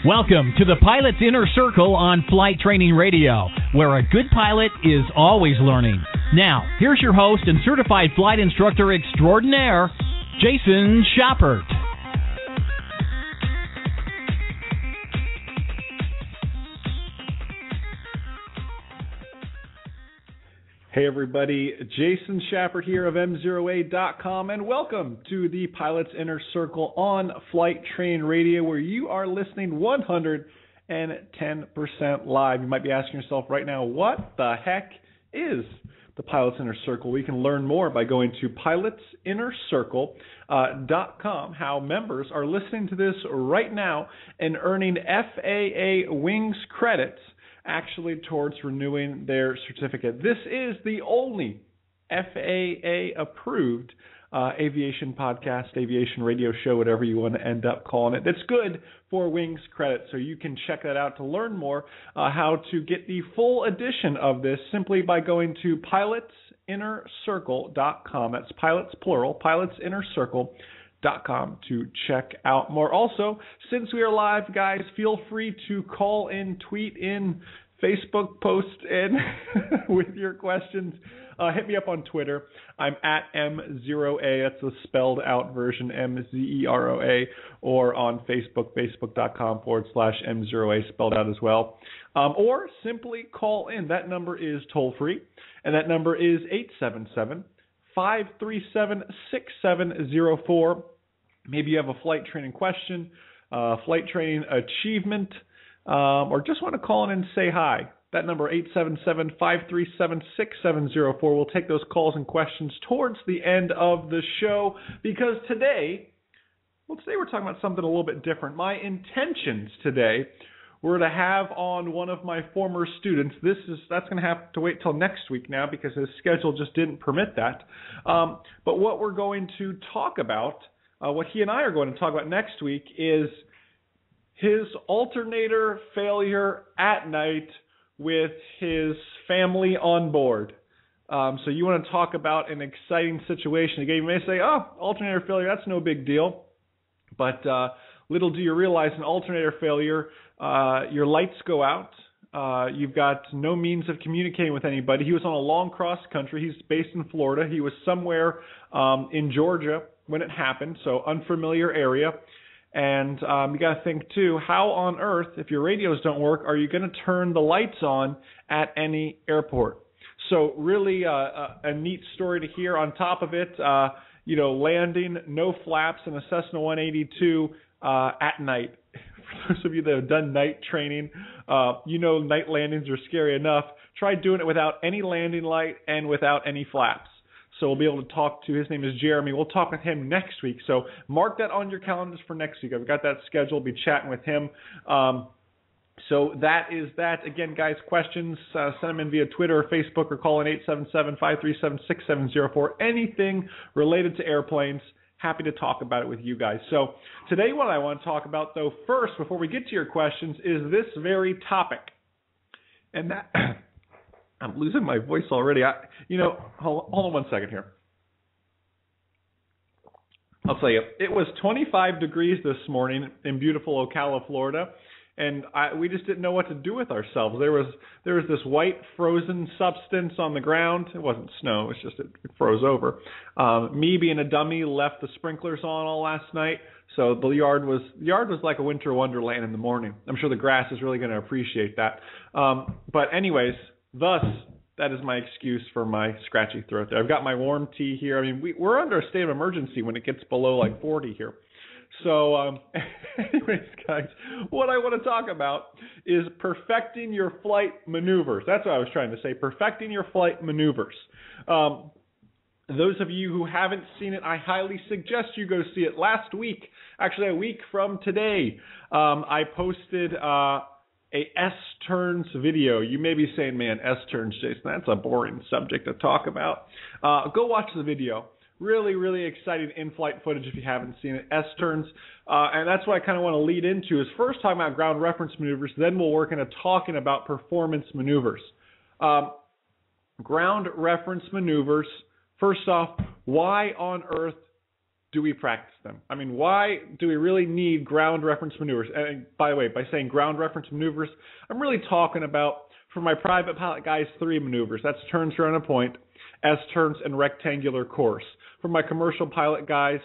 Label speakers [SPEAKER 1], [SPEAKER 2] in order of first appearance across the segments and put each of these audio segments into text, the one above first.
[SPEAKER 1] Welcome to the Pilot's Inner Circle on Flight Training Radio, where a good pilot is always learning. Now, here's your host and certified flight instructor extraordinaire, Jason Schappert.
[SPEAKER 2] Hey everybody, Jason Schappert here of MzeroA.com, and welcome to the Pilot's Inner Circle on Flight Training Radio, where you are listening 110% live. You might be asking yourself right now, what the heck is the Pilot's Inner Circle? We can learn more by going to pilotsinnercircle.com, how members are listening to this right now and earning FAA Wings credits actually towards renewing their certificate. This is the only FAA-approved aviation podcast, aviation radio show, whatever you want to end up calling it. That's good for Wings credit, so you can check that out to learn more how to get the full edition of this simply by going to pilotsinnercircle.com. That's pilots, plural, pilotsinnercircle.com to check out more. Also, since we are live, guys, feel free to call in, tweet in, Facebook post in with your questions. Hit me up on Twitter. I'm at MzeroA. That's the spelled out version, MZEROA, or on Facebook, facebook.com/MzeroA, spelled out as well. Or simply call in. That number is toll free, and that number is 877-537-6704. Maybe you have a flight training question, flight training achievement, or just want to call in and say hi. That number, 877-537-6704. We'll take those calls and questions towards the end of the show, because today we're talking about something a little bit different. My intentions today were to have on one of my former students. That's going to have to wait till next week now because his schedule just didn't permit that. But what we're going to talk about, what he and I are going to talk about next week, is his alternator failure at night with his family on board. So you want to talk about an exciting situation. Again, you may say, alternator failure, that's no big deal. But little do you realize, an alternator failure, your lights go out. You've got no means of communicating with anybody. He was on a long cross country. He's based in Florida. He was somewhere in Georgia when it happened, so unfamiliar area. And you got to think, too, how on earth, if your radios don't work, are you going to turn the lights on at any airport? So really a neat story to hear. On top of it, landing, no flaps in a Cessna 182 at night. For those of you that have done night training, night landings are scary enough. Try doing it without any landing light and without any flaps. So we'll be able to talk to, his name is Jeremy. We'll talk with him next week. So mark that on your calendars for next week. I've got that scheduled. We'll be chatting with him. So that is that. Again, guys, questions, send them in via Twitter or Facebook, or call in 877-537-6704. Anything related to airplanes, happy to talk about it with you guys. So today what I want to talk about, though, first, before we get to your questions, is this very topic. And that... I'm losing my voice already. Hold on one second here. I'll tell you, it was 25 degrees this morning in beautiful Ocala, Florida, and we just didn't know what to do with ourselves. There was this white frozen substance on the ground. It wasn't snow. It's just it froze over. Me being a dummy left the sprinklers on all last night, so the yard was like a winter wonderland in the morning. I'm sure the grass is really going to appreciate that. But anyways. Thus, that is my excuse for my scratchy throat there. I've got my warm tea here. I mean, we're under a state of emergency when it gets below like 40 here. So, anyways, guys, what I want to talk about is perfecting your flight maneuvers. That's what I was trying to say, perfecting your flight maneuvers. Those of you who haven't seen it, I highly suggest you go see it. Last week, actually a week from today, I posted a S-turns video. You may be saying, man, S-turns, Jason, that's a boring subject to talk about. Go watch the video. Really, really exciting in-flight footage if you haven't seen it. S-turns. And that's what I kind of want to lead into, is first talking about ground reference maneuvers, then we'll work into talking about performance maneuvers. Ground reference maneuvers, first off, why on earth do we practice them? I mean, why do we really need ground reference maneuvers? And by the way, by saying ground reference maneuvers, I'm really talking about, for my private pilot guys, 3 maneuvers. That's turns around a point, S-turns, and rectangular course. For my commercial pilot guys,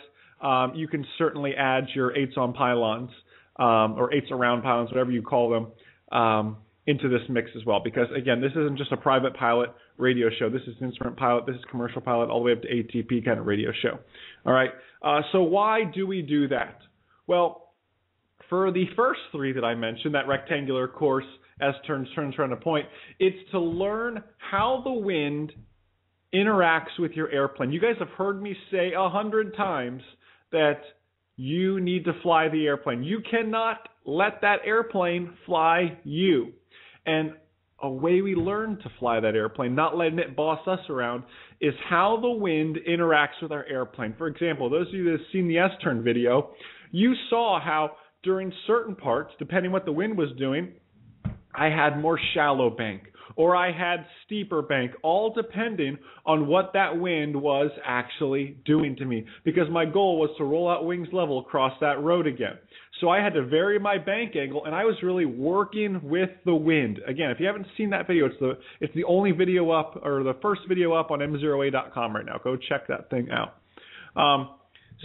[SPEAKER 2] you can certainly add your 8s on pylons, or 8s around pylons, whatever you call them, into this mix as well. Because, again, this isn't just a private pilot radio show. This is instrument pilot. This is commercial pilot, all the way up to ATP kind of radio show. All right. So why do we do that? Well, for the first 3 that I mentioned, that rectangular course, S-turns, turns around a point, it's to learn how the wind interacts with your airplane. You guys have heard me say 100 times that you need to fly the airplane. You cannot let that airplane fly you. And a way we learn to fly that airplane, not letting it boss us around, is how the wind interacts with our airplane. For example, those of you that have seen the S-turn video, you saw how during certain parts, depending what the wind was doing, I had more shallow bank or I had steeper bank, all depending on what that wind was actually doing to me, because my goal was to roll out wings level across that road again. So I had to vary my bank angle, and I was really working with the wind. Again, if you haven't seen that video, it's the only video up, or the first video up on MzeroA.com right now. Go check that thing out.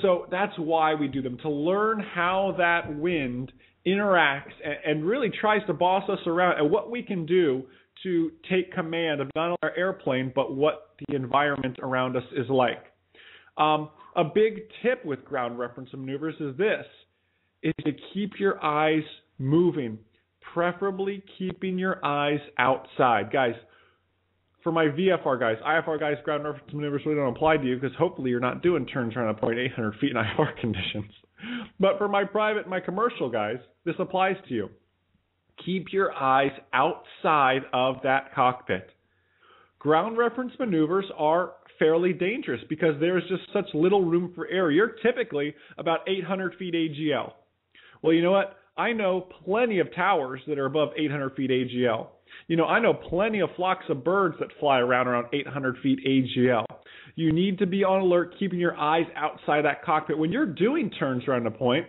[SPEAKER 2] So that's why we do them, to learn how that wind interacts and really tries to boss us around, and what we can do to take command of not only our airplane, but what the environment around us is like. A big tip with ground reference maneuvers is this, is to keep your eyes moving, preferably keeping your eyes outside. Guys, for my VFR guys, IFR guys, ground reference maneuvers really don't apply to you, because hopefully you're not doing turns around a point 800 feet in IFR conditions. But for my private, my commercial guys, this applies to you. Keep your eyes outside of that cockpit. Ground reference maneuvers are fairly dangerous because there's just such little room for error. You're typically about 800 feet AGL. Well, you know what? I know plenty of towers that are above 800 feet AGL. You know, I know plenty of flocks of birds that fly around 800 feet AGL. You need to be on alert, keeping your eyes outside that cockpit. When you're doing turns around a point,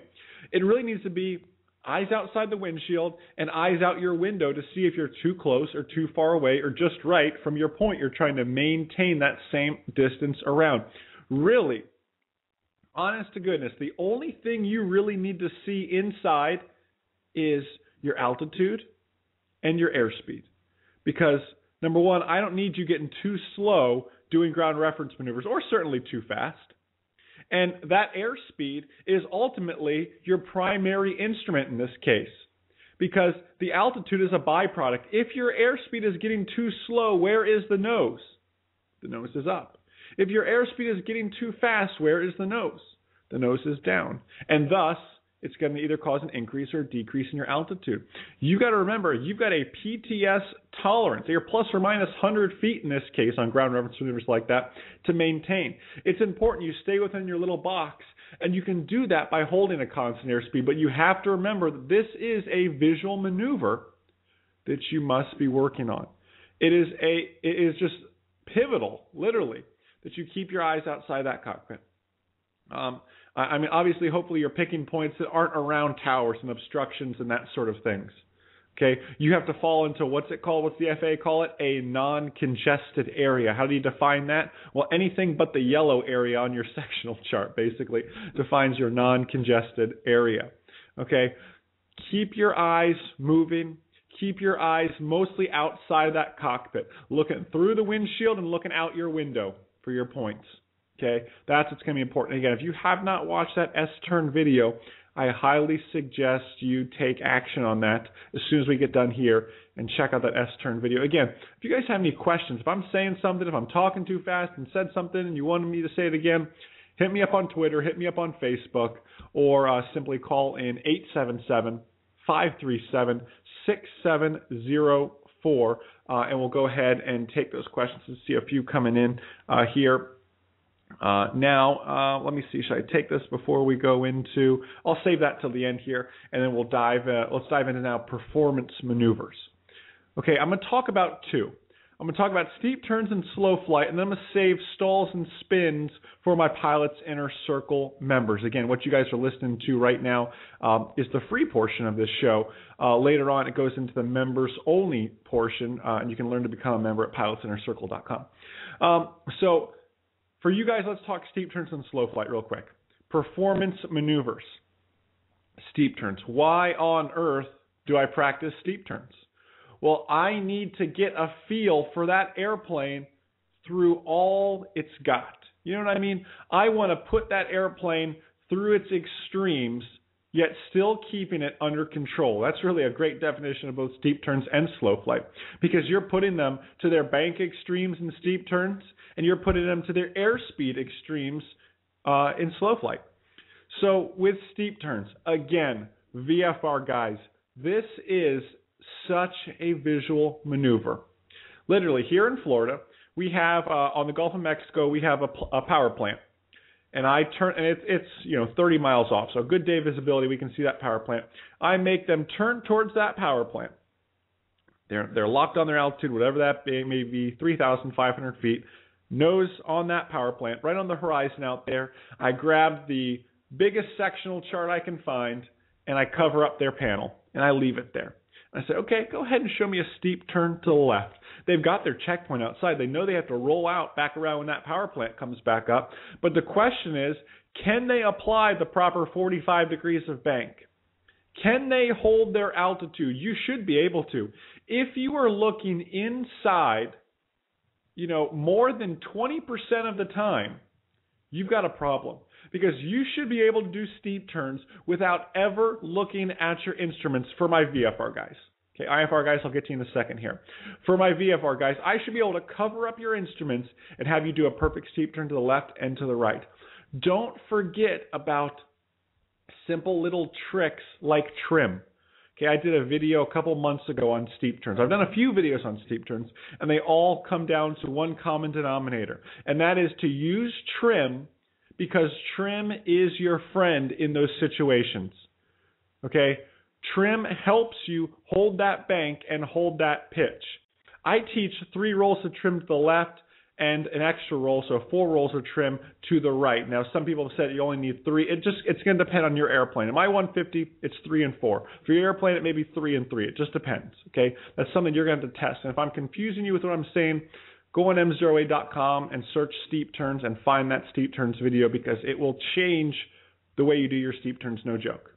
[SPEAKER 2] it really needs to be eyes outside the windshield and eyes out your window to see if you're too close or too far away or just right from your point. You're trying to maintain that same distance around. Really, honest to goodness, the only thing you really need to see inside is your altitude and your airspeed. Because, number one, I don't need you getting too slow doing ground reference maneuvers, or certainly too fast. And that airspeed is ultimately your primary instrument in this case, because the altitude is a byproduct. If your airspeed is getting too slow, where is the nose? The nose is up. If your airspeed is getting too fast, where is the nose? The nose is down. And thus, it's going to either cause an increase or a decrease in your altitude. You've got to remember, you've got a PTS tolerance. You're plus or minus 100 feet in this case on ground reference maneuvers like that to maintain. It's important you stay within your little box, and you can do that by holding a constant airspeed. But you have to remember that this is a visual maneuver that you must be working on. It is just pivotal, literally, that you keep your eyes outside that cockpit. I mean, obviously, hopefully you're picking points that aren't around towers and obstructions and that sort of things. Okay, you have to fall into what's the FAA call it? A non-congested area. How do you define that? Well, anything but the yellow area on your sectional chart basically defines your non-congested area. Okay, keep your eyes moving. Keep your eyes mostly outside that cockpit, looking through the windshield and looking out your window for your points. Okay, that's what's going to be important. Again, if you have not watched that S-turn video, I highly suggest you take action on that as soon as we get done here and check out that S-turn video. Again, if you guys have any questions, if I'm saying something, if I'm talking too fast and said something and you wanted me to say it again, hit me up on Twitter, hit me up on Facebook, or simply call in 877-537-6704, and we'll go ahead and take those questions and see a few coming in here. Now, let me see. Should I take this before we go into? I'll save that till the end here, and then we'll let's dive into now performance maneuvers. Okay, I'm going to talk about two. I'm going to talk about steep turns and slow flight, and then I'm going to save stalls and spins for my Pilot's Inner Circle members. Again, what you guys are listening to right now is the free portion of this show. Later on, it goes into the members-only portion, and you can learn to become a member at pilotsinnercircle.com. So for you guys, let's talk steep turns and slow flight real quick. Performance maneuvers. Steep turns. Why on earth do I practice steep turns? Well, I need to get a feel for that airplane through all it's got. You know what I mean? I want to put that airplane through its extremes, yet still keeping it under control. That's really a great definition of both steep turns and slow flight, because you're putting them to their bank extremes in steep turns, and you're putting them to their airspeed extremes in slow flight. So with steep turns, again, VFR guys, this is such a visual maneuver. Literally, here in Florida, we have on the Gulf of Mexico, we have a power plant, and it's 30 miles off, so good day visibility. We can see that power plant. I make them turn towards that power plant. They're locked on their altitude, whatever that may be, 3,500 feet. Nose on that power plant, right on the horizon out there. I grab the biggest sectional chart I can find, and I cover up their panel, and I leave it there. I say, okay, go ahead and show me a steep turn to the left. They've got their checkpoint outside. They know they have to roll out back around when that power plant comes back up. But the question is, can they apply the proper 45 degrees of bank? Can they hold their altitude? You should be able to. If you are looking inside, more than 20% of the time, you've got a problem. Because you should be able to do steep turns without ever looking at your instruments for my VFR guys. Okay, IFR guys, I'll get to you in a second here. For my VFR guys, I should be able to cover up your instruments and have you do a perfect steep turn to the left and to the right. Don't forget about simple little tricks like trim. Okay, I did a video a couple months ago on steep turns. I've done a few videos on steep turns, and they all come down to one common denominator, and that is to use trim, because trim is your friend in those situations. Okay? Trim helps you hold that bank and hold that pitch. I teach 3 rolls of trim to the left and an extra roll, so 4 rolls of trim to the right. Now, some people have said you only need 3. It's going to depend on your airplane. In my 150, it's 3 and 4. For your airplane, it may be 3 and 3. It just depends. Okay? That's something you're going to have to test. And if I'm confusing you with what I'm saying, go on MzeroA.com and search steep turns and find that steep turns video, because it will change the way you do your steep turns, no joke.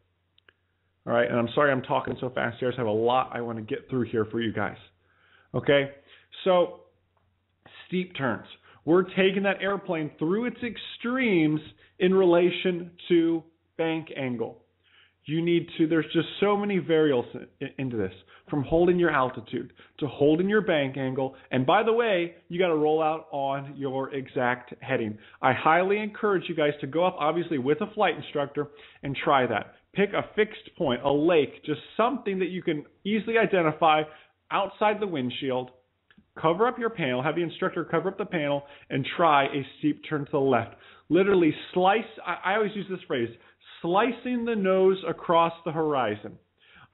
[SPEAKER 2] All right, and I'm sorry I'm talking so fast here. I just have a lot I want to get through here for you guys. Okay, so steep turns. We're taking that airplane through its extremes in relation to bank angle. There's just so many variables into this, from holding your altitude to holding your bank angle. And by the way, you got to roll out on your exact heading. I highly encourage you guys to go up, obviously, with a flight instructor and try that. Pick a fixed point, a lake, just something that you can easily identify outside the windshield. Cover up your panel, have the instructor cover up the panel, and try a steep turn to the left. Literally slice, I always use this phrase, slicing the nose across the horizon.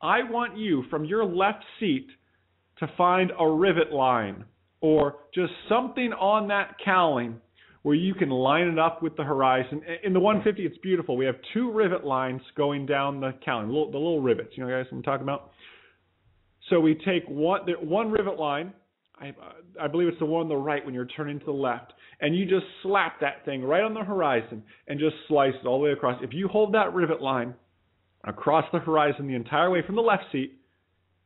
[SPEAKER 2] I want you, from your left seat, to find a rivet line or just something on that cowling where you can line it up with the horizon. In the 150, it's beautiful. We have 2 rivet lines going down the cowling, the little rivets. You know, guys, what I'm talking about? So we take one rivet line. I believe it's the one on the right when you're turning to the left. And you just slap that thing right on the horizon and just slice it all the way across. If you hold that rivet line across the horizon the entire way from the left seat,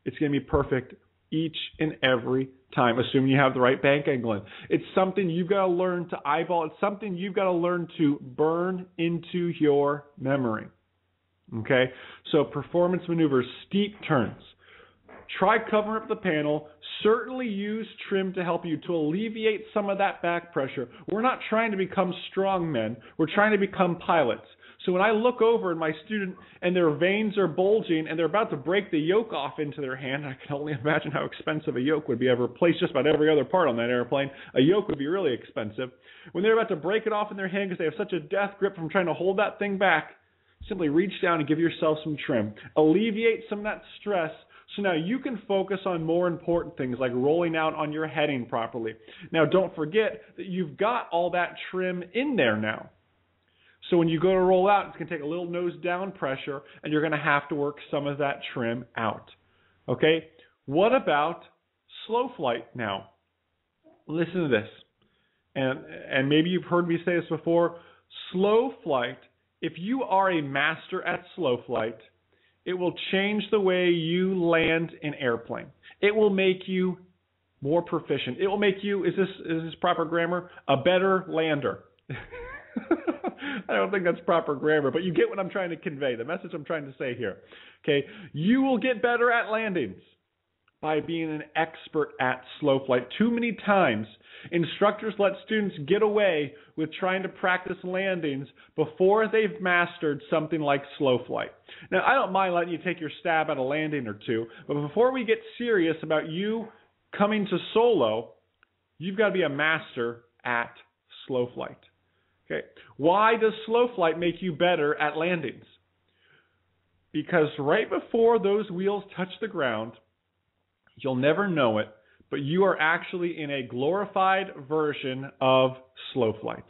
[SPEAKER 2] it's going to be perfect each and every time, assuming you have the right bank angle in. It's something you've got to learn to eyeball. It's something you've got to learn to burn into your memory. Okay? So performance maneuvers, steep turns. Try covering up the panel. Certainly use trim to help you to alleviate some of that back pressure. We're not trying to become strong men. We're trying to become pilots. So when I look over at my student and their veins are bulging and they're about to break the yoke off into their hand, I can only imagine how expensive a yoke would be. I've replaced just about every other part on that airplane. A yoke would be really expensive. When they're about to break it off in their hand because they have such a death grip from trying to hold that thing back, simply reach down and give yourself some trim. Alleviate some of that stress So now you can focus on more important things like rolling out on your heading properly. Now don't forget that you've got all that trim in there now. So when you go to roll out, it's going to take a little nose down pressure, and you're going to have to work some of that trim out. Okay? What about slow flight now? Listen to this. And maybe you've heard me say this before. Slow flight, if you are a master at slow flight, it will change the way you land an airplane. It will make you more proficient. It will make you, is this proper grammar? A better lander. I don't think that's proper grammar, but you get what I'm trying to convey, the message I'm trying to say here. Okay, you will get better at landings by being an expert at slow flight. Too many times, instructors let students get away with trying to practice landings before they've mastered something like slow flight. Now, I don't mind letting you take your stab at a landing or two, but before we get serious about you coming to solo, you've got to be a master at slow flight. Okay. Why does slow flight make you better at landings? Because right before those wheels touch the ground, you'll never know it, but you are actually in a glorified version of slow flight.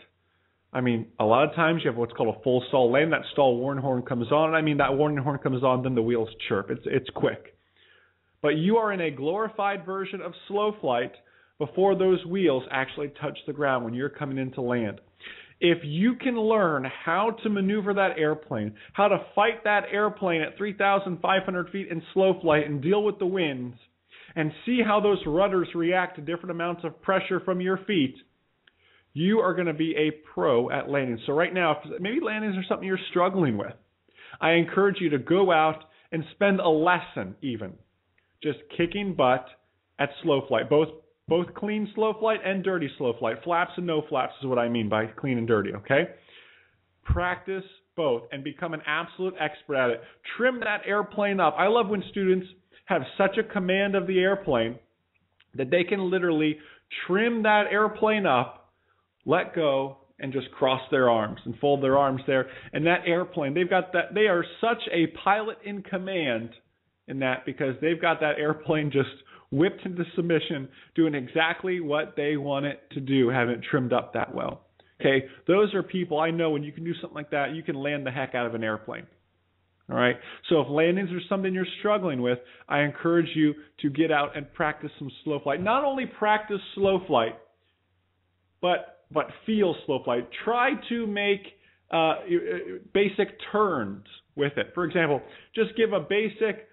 [SPEAKER 2] I mean, a lot of times you have what's called a full stall land. That stall warning horn comes on, and I mean that warning horn comes on, then the wheels chirp. It's quick. But you are in a glorified version of slow flight before those wheels actually touch the ground when you're coming in to land. If you can learn how to maneuver that airplane, how to fight that airplane at 3,500 feet in slow flight and deal with the winds, and see how those rudders react to different amounts of pressure from your feet, you are going to be a pro at landing. So right now, if maybe landings are something you're struggling with, I encourage you to go out and spend a lesson even just kicking butt at slow flight, both clean slow flight and dirty slow flight. Flaps and no flaps is what I mean by clean and dirty, okay? Practice both and become an absolute expert at it. Trim that airplane up. I love when students have such a command of the airplane that they can literally trim that airplane up, let go, and just cross their arms and fold their arms there. And that airplane, they are such a pilot in command in that because they've got that airplane just whipped into submission, doing exactly what they want it to do, having it trimmed up that well. Okay, those are people I know when you can do something like that, you can land the heck out of an airplane. All right, so if landings are something you're struggling with, I encourage you to get out and practice some slow flight. Not only practice slow flight, but feel slow flight. Try to make basic turns with it. For example, just give a basic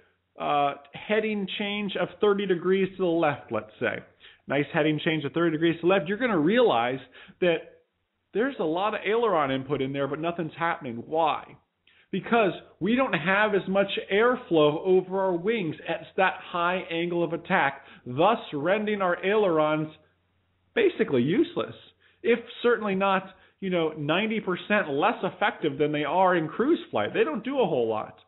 [SPEAKER 2] heading change of 30 degrees to the left, let's say. Nice heading change of 30 degrees to the left. You're going to realize that there's a lot of aileron input in there, but nothing's happening. Why? Because we don't have as much airflow over our wings at that high angle of attack, thus rendering our ailerons basically useless, if certainly not 90% less effective than they are in cruise flight. They don't do a whole lot.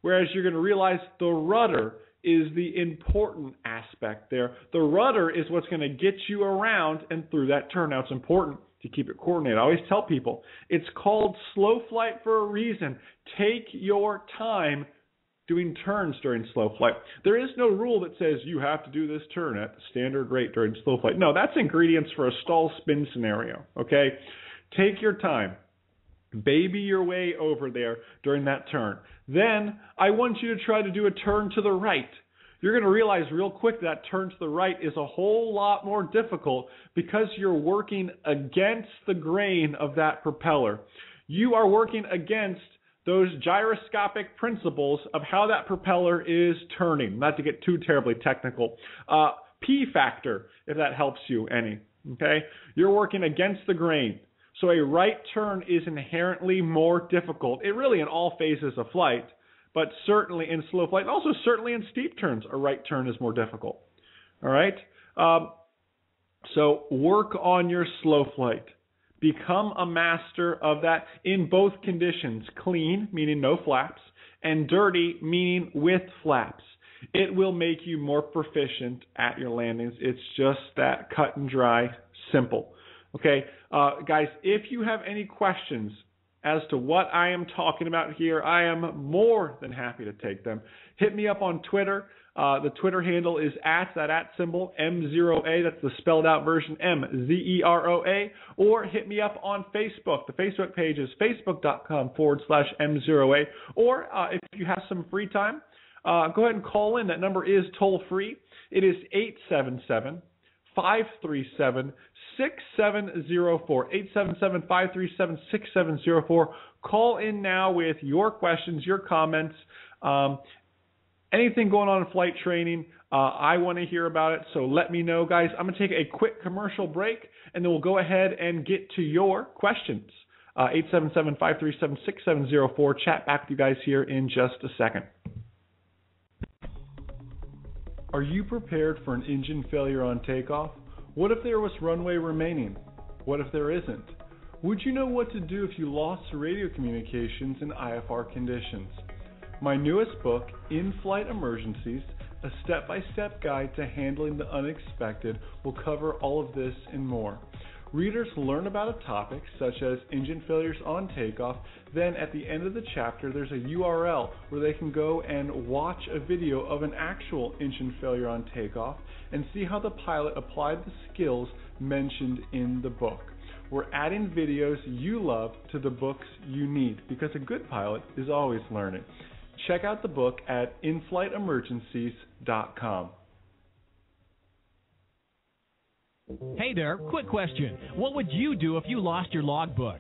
[SPEAKER 2] Whereas you're going to realize the rudder is the important aspect there. The rudder is what's going to get you around and through that turn. Now, it's important to keep it coordinated. I always tell people it's called slow flight for a reason. Take your time doing turns during slow flight. There is no rule that says you have to do this turn at the standard rate during slow flight. No, that's ingredients for a stall spin scenario, okay? Take your time. Baby your way over there during that turn. Then I want you to try to do a turn to the right. You're going to realize real quick that turn to the right is a whole lot more difficult because you're working against the grain of that propeller. You are working against those gyroscopic principles of how that propeller is turning. Not to get too terribly technical. P factor, if that helps you any. Okay? You're working against the grain. So a right turn is inherently more difficult. It really in all phases of flight, but certainly in slow flight, and also certainly in steep turns, a right turn is more difficult. All right? So work on your slow flight. Become a master of that in both conditions, clean, meaning no flaps, and dirty, meaning with flaps. It will make you more proficient at your landings. It's just that cut and dry, simple. Okay, guys, if you have any questions as to what I am talking about here, I am more than happy to take them. Hit me up on Twitter. The Twitter handle is @ symbol MzeroA. That's the spelled out version, MZEROA. Or hit me up on Facebook. The Facebook page is facebook.com/MzeroA. Or if you have some free time, go ahead and call in. That number is toll free. It is 877-537-6704. 877-537-6704. Call in now with your questions, your comments, anything going on in flight training. I want to hear about it, so let me know, guys. I'm going to take a quick commercial break, and then we'll go ahead and get to your questions. 877-537-6704. Chat back with you guys here in just a second. Are you prepared for an engine failure on takeoff? What if there was runway remaining? What if there isn't? Would you know what to do if you lost radio communications in IFR conditions? My newest book, In-Flight Emergencies, a step-by-step guide to handling the unexpected, will cover all of this and more. Readers learn about a topic such as engine failures on takeoff. Then at the end of the chapter, there's a URL where they can go and watch a video of an actual engine failure on takeoff and see how the pilot applied the skills mentioned in the book. We're adding videos you love to the books you need, because a good pilot is always learning. Check out the book at inflightermergencies.com.
[SPEAKER 1] Hey there, quick question. What would you do if you lost your logbook?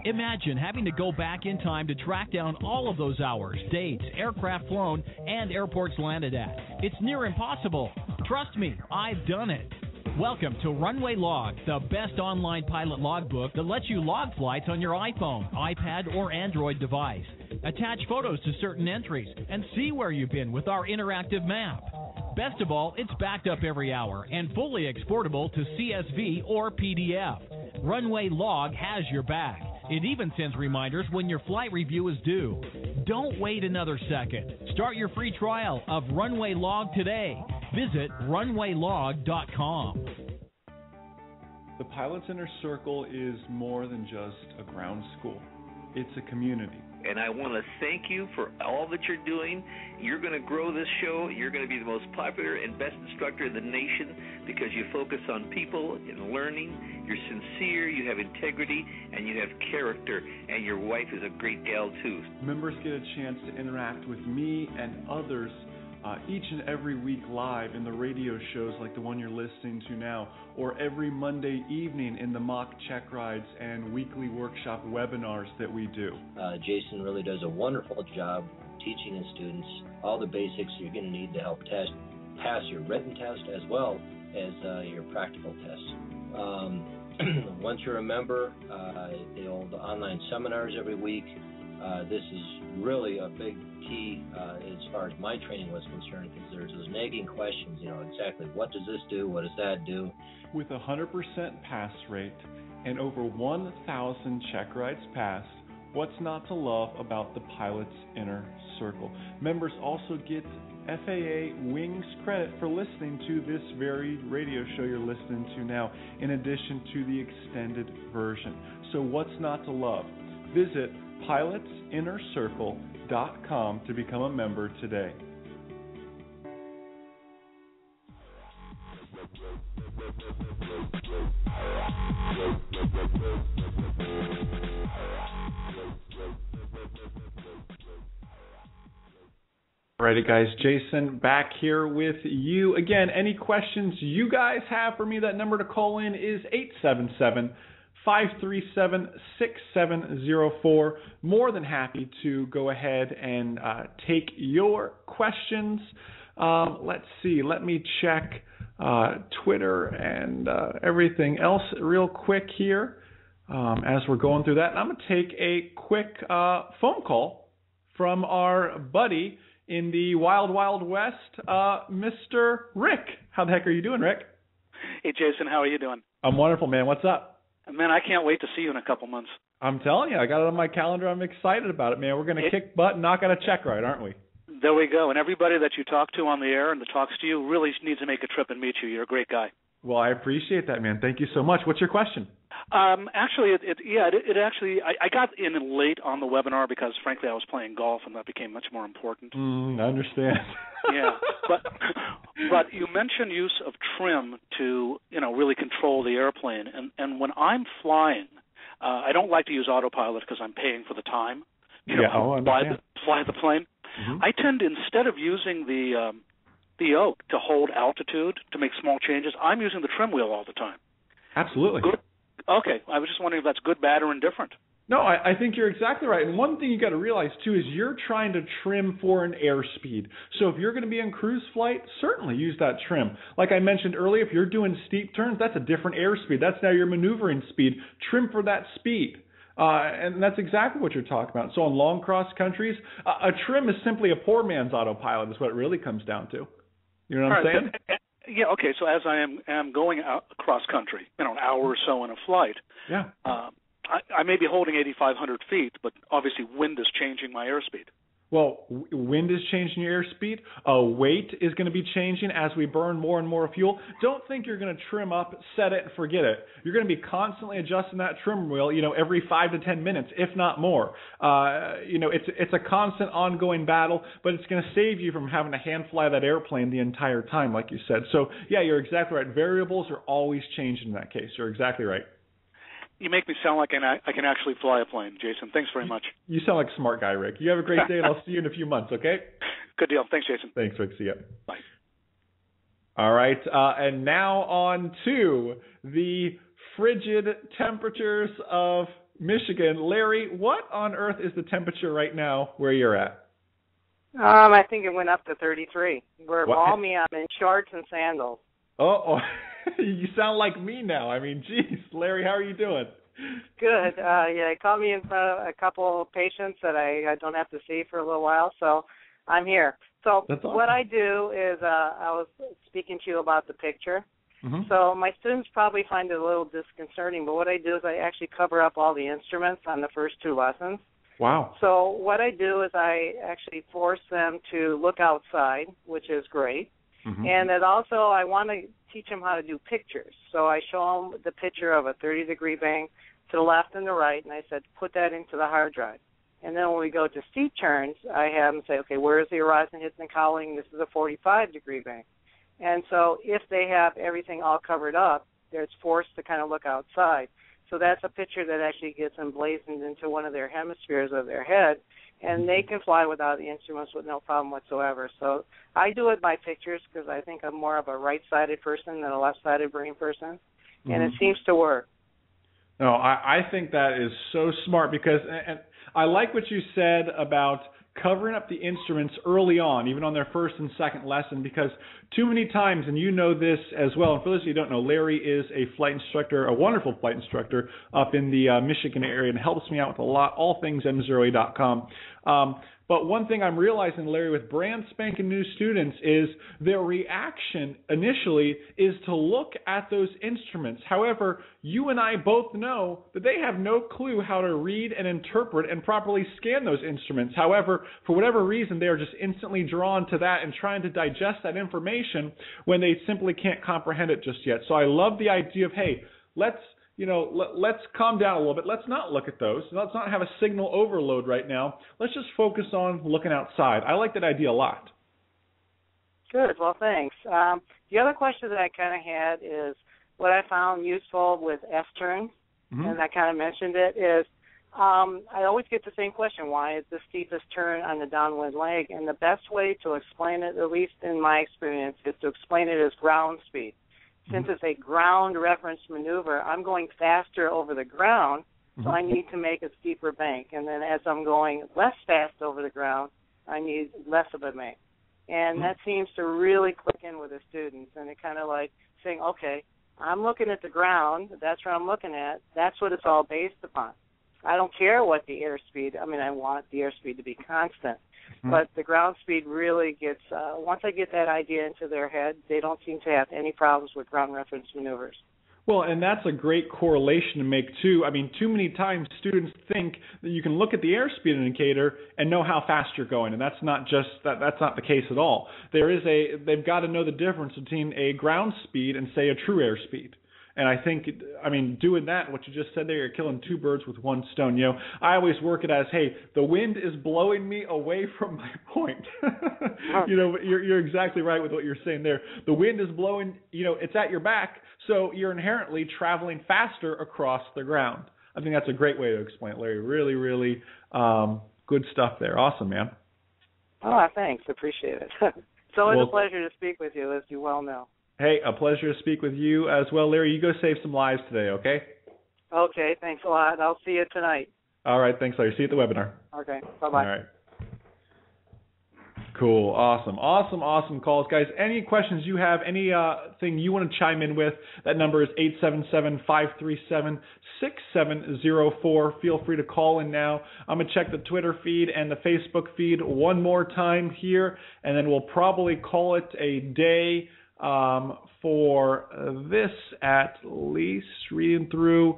[SPEAKER 1] Imagine having to go back in time to track down all of those hours, dates, aircraft flown, and airports landed at. It's near impossible. Trust me, I've done it. Welcome to Runway Log, the best online pilot logbook that lets you log flights on your iPhone, iPad, or Android device. Attach photos to certain entries and see where you've been with our interactive map. Best of all, it's backed up every hour and fully exportable to CSV or PDF. Runway Log has your back. It even sends reminders when your flight review is due. Don't wait another second. Start your free trial of Runway Log today. Visit runwaylog.com.
[SPEAKER 2] The Pilot's Inner Circle is more than just a ground school. It's a community.
[SPEAKER 3] And I want to thank you for all that you're doing. You're going to grow this show. You're going to be the most popular and best instructor in the nation because you focus on people and learning. You're sincere, you have integrity, and you have character. And your wife is a great gal, too.
[SPEAKER 2] Members get a chance to interact with me and others each and every week live in the radio shows like the one you're listening to now, or every Monday evening in the mock check rides and weekly workshop webinars that we do.
[SPEAKER 4] Jason really does a wonderful job teaching his students all the basics you're going to need to help pass your written test as well as your practical test. Once you're a member, the online seminars every week. This is really a big key as far as my training was concerned, because there's those nagging questions, exactly what does this do, what does that do?
[SPEAKER 2] With a 100% pass rate and over 1,000 check rides passed, what's not to love about the Pilot's Inner Circle? Members also get FAA Wings credit for listening to this very radio show you're listening to now, in addition to the extended version. So what's not to love? Visit pilotsinnercircle.com to become a member today. Alrighty, guys, Jason back here with you again. Any questions you guys have for me? That number to call in is 877-537-6704. More than happy to go ahead and take your questions. Let's see. Let me check Twitter and everything else real quick here as we're going through that. And I'm going to take a quick phone call from our buddy in the Wild Wild West, Mr. Rick. How the heck are you doing, Rick?
[SPEAKER 5] Hey, Jason, how are you doing?
[SPEAKER 2] I'm wonderful, man. What's up?
[SPEAKER 5] Man, I can't wait to see you in a couple months.
[SPEAKER 2] I'm telling you, I got it on my calendar. I'm excited about it, man. We're going to kick butt and knock out a check ride, aren't we?
[SPEAKER 5] There we go. And everybody that you talk to on the air and that talks to you really needs to make a trip and meet you. You're a great guy.
[SPEAKER 2] Well, I appreciate that, man. Thank you so much. What's your question?
[SPEAKER 5] Actually, I got in late on the webinar because, frankly, I was playing golf, and that became much more important.
[SPEAKER 2] I understand.
[SPEAKER 5] Yeah, but you mentioned use of trim to, really control the airplane. And when I'm flying, I don't like to use autopilot because I'm paying for the time. Fly the plane. Mm-hmm. I tend, instead of using the yoke to hold altitude to make small changes, I'm using the trim wheel all the time.
[SPEAKER 2] Absolutely.
[SPEAKER 5] Good. Okay, I was just wondering if that's good, bad, or indifferent.
[SPEAKER 2] No, I think you're exactly right. And one thing you got to realize, too, is you're trying to trim for an airspeed. So if you're going to be in cruise flight, certainly use that trim. Like I mentioned earlier, if you're doing steep turns, that's a different airspeed. That's now your maneuvering speed. Trim for that speed. And that's exactly what you're talking about. So on long cross countries, a trim is simply a poor man's autopilot is what it really comes down to. You know what I'm saying?
[SPEAKER 5] Yeah, okay, so as I am going out across country, an hour or so in a flight, I may be holding 8,500 feet, but obviously wind is changing my airspeed.
[SPEAKER 2] Well, wind is changing your airspeed. Weight is going to be changing as we burn more and more fuel. Don't think you're going to trim up, set it, and forget it. You're going to be constantly adjusting that trim wheel, every 5 to 10 minutes, if not more. It's a constant ongoing battle, but it's going to save you from having to hand fly that airplane the entire time, like you said. So, yeah, you're exactly right. Variables are always changing in that case. You're exactly right.
[SPEAKER 5] You make me sound like I can actually fly a plane, Jason. Thanks very much.
[SPEAKER 2] You sound like a smart guy, Rick. You have a great day, and I'll see you in a few months, okay?
[SPEAKER 5] Good deal. Thanks, Jason.
[SPEAKER 2] Thanks, Rick. See ya.
[SPEAKER 5] Bye.
[SPEAKER 2] All right, and now on to the frigid temperatures of Michigan. Larry, what on earth is the temperature right now where you're at?
[SPEAKER 6] I think it went up to 33. We're balmy. I'm in shorts and sandals.
[SPEAKER 2] Oh, you sound like me now. I mean, geez, Larry, how are you doing?
[SPEAKER 6] Good. They called me in front of a couple of patients that I don't have to see for a little while, so I'm here. So
[SPEAKER 2] awesome.
[SPEAKER 6] What I do is I was speaking to you about the picture.
[SPEAKER 2] Mm-hmm.
[SPEAKER 6] So my students probably find it a little disconcerting, but what I do is I actually cover up all the instruments on the first 2 lessons.
[SPEAKER 2] Wow.
[SPEAKER 6] So what I do is I actually force them to look outside, which is great.
[SPEAKER 2] Mm-hmm.
[SPEAKER 6] And then also I want to teach them how to do pictures. So I show them the picture of a 30-degree bank to the left and the right, and I said, put that into the hard drive. And then when we go to steep turns, I have them say, okay, where is the horizon hitting and cowling? This is a 45-degree bank. And so if they have everything all covered up, they're forced to kind of look outside. So that's a picture that actually gets emblazoned into one of their hemispheres of their head, and they can fly without the instruments with no problem whatsoever. So I do it by pictures because I think I'm more of a right-sided person than a left-sided brain person, and it seems to work.
[SPEAKER 2] No, I think that is so smart because and I like what you said about covering up the instruments early on, even on their first and second lesson, because too many times, and you know this as well, and for those of you who don't know, Larry is a flight instructor, a wonderful flight instructor up in the Michigan area and helps me out with all things at MzeroA.com. But one thing I'm realizing, Larry, with brand spanking new students is their reaction initially is to look at those instruments. However, you and I both know that they have no clue how to read and interpret and properly scan those instruments. However, for whatever reason, they are just instantly drawn to that and trying to digest that information when they simply can't comprehend it just yet. So I love the idea of, hey, let's calm down a little bit. Let's not look at those. Let's not have a signal overload right now. Let's just focus on looking outside. I like that idea a lot.
[SPEAKER 6] Good. Well, thanks. The other question that I kind of had is what I found useful with S-turns, and I kind of mentioned it, is I always get the same question, why is the steepest turn on the downwind leg? And the best way to explain it, at least in my experience, is to explain it as ground speed. Since it's a ground reference maneuver, I'm going faster over the ground, so I need to make a steeper bank. And then as I'm going less fast over the ground, I need less of a bank. And that seems to really click in with the students. And it kind of like saying, okay, I'm looking at the ground. That's what I'm looking at. That's what it's all based upon. I don't care what the airspeed. I mean, I want the airspeed to be constant. But the ground speed really gets, once I get that idea into their head, they don't seem to have any problems with ground reference maneuvers.
[SPEAKER 2] Well, and that's a great correlation to make, too. I mean, too many times students think that you can look at the airspeed indicator and know how fast you're going, and that's not the case at all. They've got to know the difference between a ground speed and, say, a true airspeed. And I think, doing that, what you just said there, you're killing two birds with one stone. You know, I always work it as, hey, the wind is blowing me away from my point. You know, you're exactly right with what you're saying there. The wind is blowing, you know, it's at your back, so you're inherently traveling faster across the ground. I think that's a great way to explain it, Larry. Really, really good stuff there. Awesome, man.
[SPEAKER 6] Oh, thanks. Appreciate it. It's always a pleasure to speak with you, as you well know.
[SPEAKER 2] Hey, a pleasure to speak with you as well. Larry, you go save some lives today, okay?
[SPEAKER 6] Okay, thanks a lot. I'll see you tonight.
[SPEAKER 2] All right, thanks, Larry. See you at the webinar.
[SPEAKER 6] Okay, bye-bye.
[SPEAKER 2] All right. Cool, awesome calls. Guys, any questions you have, anything you want to chime in with, that number is 877-537-6704. Feel free to call in now. I'm going to check the Twitter feed and the Facebook feed one more time here, and then we'll probably call it a day for this, at least. Reading through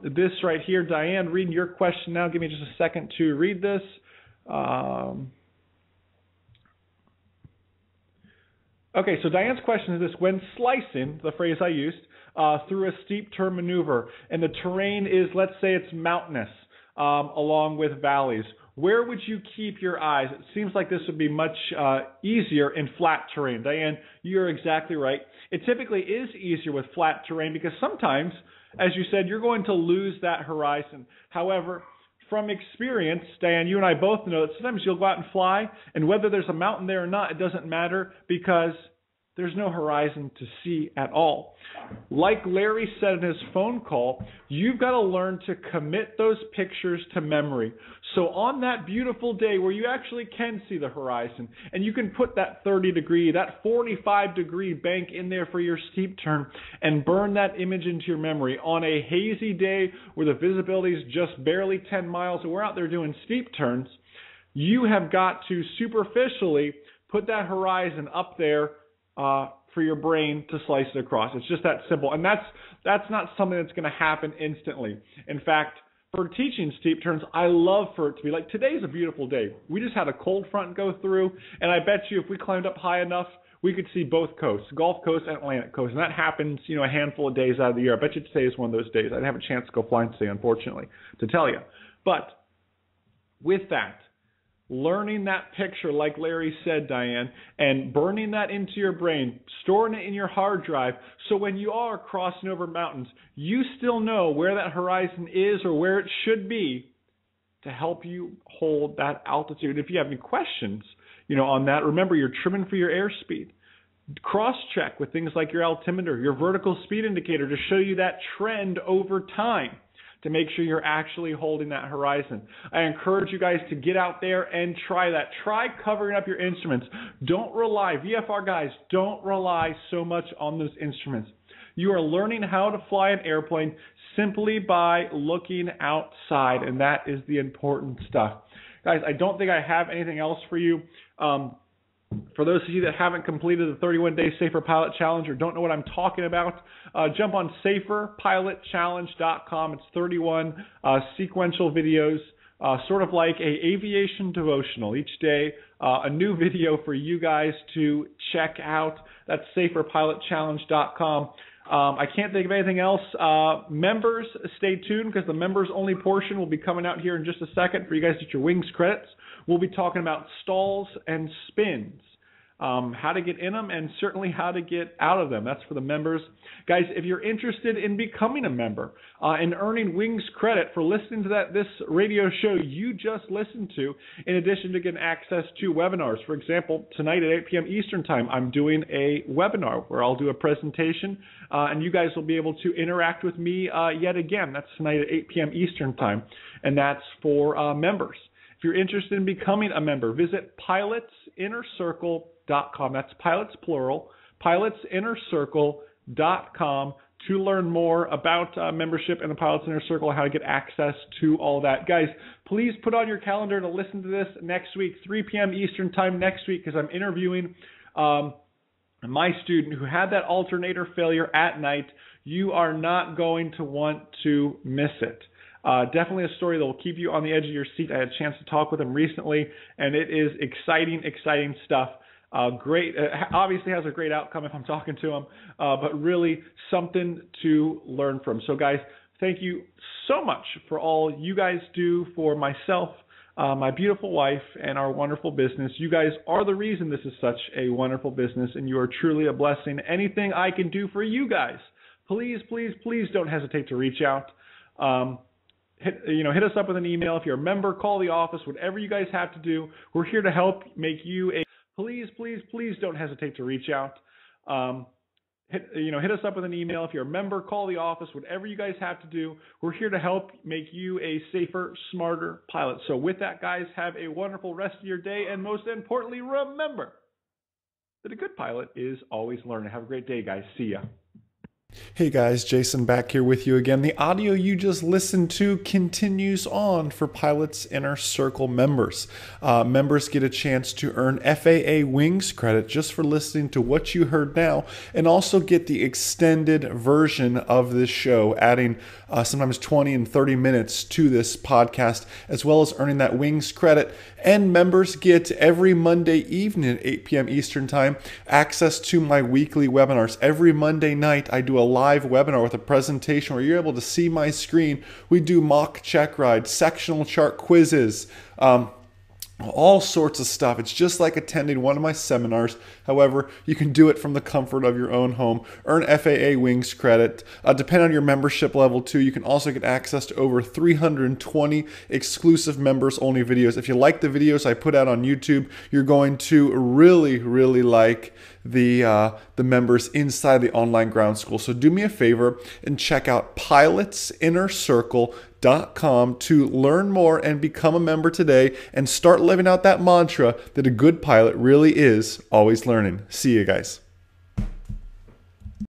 [SPEAKER 2] this right here. Diane, reading your question now. Give me just a second to read this. Okay, so Diane's question is this: when slicing, the phrase I used, through a steep turn maneuver, and the terrain is, let's say it's mountainous, along with valleys, where would you keep your eyes? It seems like this would be much easier in flat terrain. Diane, you're exactly right. It typically is easier with flat terrain because sometimes, as you said, you're going to lose that horizon. However, from experience, Diane, you and I both know that sometimes you'll go out and fly, and whether there's a mountain there or not, it doesn't matter because there's no horizon to see at all. Like Larry said in his phone call, you've got to learn to commit those pictures to memory. So on that beautiful day where you actually can see the horizon, and you can put that 30-degree, that 45-degree bank in there for your steep turn and burn that image into your memory on a hazy day where the visibility is just barely 10 miles and we're out there doing steep turns, you have got to superficially put that horizon up there for your brain to slice it across. It's just that simple. And that's not something that's going to happen instantly. In fact, for teaching steep turns, I love for it to be like, today's a beautiful day. We just had a cold front go through, and I bet you if we climbed up high enough, we could see both coasts, Gulf Coast and Atlantic Coast. And that happens, you know, a handful of days out of the year. I bet you today is one of those days. I didn't have a chance to go flying today, unfortunately, to tell you. But with that, learning that picture, like Larry said, Diane, and burning that into your brain, storing it in your hard drive, so when you are crossing over mountains, you still know where that horizon is or where it should be to help you hold that altitude. If you have any questions, you know, on that, remember you're trimming for your airspeed. Cross-check with things like your altimeter, your vertical speed indicator to show you that trend over time, to make sure you're actually holding that horizon. I encourage you guys to get out there and try that. Try covering up your instruments. Don't rely, VFR guys, don't rely so much on those instruments. You are learning how to fly an airplane simply by looking outside, and that is the important stuff. Guys, I don't think I have anything else for you. For those of you that haven't completed the 31-day Safer Pilot Challenge or don't know what I'm talking about, jump on saferpilotchallenge.com. It's 31 sequential videos, sort of like a aviation devotional. Each day, a new video for you guys to check out. That's saferpilotchallenge.com. I can't think of anything else. Members, stay tuned because the members-only portion will be coming out here in just a second for you guys to get your wings credits. We'll be talking about stalls and spins, how to get in them, and certainly how to get out of them. That's for the members. Guys, if you're interested in becoming a member and earning wings credit for listening to this radio show you just listened to, in addition to getting access to webinars. For example, tonight at 8 p.m. Eastern Time, I'm doing a webinar where I'll do a presentation, and you guys will be able to interact with me yet again. That's tonight at 8 p.m. Eastern Time, and that's for members. If you're interested in becoming a member, visit pilotsinnercircle.com. That's pilots plural, pilotsinnercircle.com to learn more about membership in the Pilots Inner Circle, how to get access to all that. Guys, please put on your calendar to listen to this next week, 3 p.m. Eastern Time next week, because I'm interviewing my student who had that alternator failure at night, you are not going to want to miss it. Definitely a story that will keep you on the edge of your seat. I had a chance to talk with him recently, and it is exciting, exciting stuff. Great, obviously has a great outcome if I'm talking to him, but really something to learn from. So guys, thank you so much for all you guys do for myself, my beautiful wife, and our wonderful business. You guys are the reason this is such a wonderful business, and you are truly a blessing. Anything I can do for you guys, please, please, please don't hesitate to reach out. Hit us up with an email. If you're a member, call the office, whatever you guys have to do. We're here to help make you a... Please, please, please don't hesitate to reach out. Hit us up with an email. If you're a member, call the office, whatever you guys have to do. We're here to help make you a safer, smarter pilot. So with that, guys, have a wonderful rest of your day. And most importantly, remember that a good pilot is always learning. Have a great day, guys. See ya.
[SPEAKER 7] Hey guys, Jason back here with you again. The audio you just listened to continues on for Pilots Inner Circle members. Members get a chance to earn FAA Wings credit just for listening to what you heard now, and also get the extended version of this show, adding sometimes 20 and 30 minutes to this podcast, as well as earning that Wings credit. And members get every Monday evening at 8 p.m. Eastern Time access to my weekly webinars. Every Monday night I do a live webinar with a presentation where you're able to see my screen. We do mock check rides, sectional chart quizzes, all sorts of stuff. It's just like attending one of my seminars. However, you can do it from the comfort of your own home. Earn FAA Wings credit. Depending on your membership level too, you can also get access to over 320 exclusive members only videos. If you like the videos I put out on YouTube, you're going to really, really like the members inside the online ground school. So do me a favor and check out pilotsinnercircle.com to learn more and become a member today and start living out that mantra that a good pilot really is always learning. See you guys.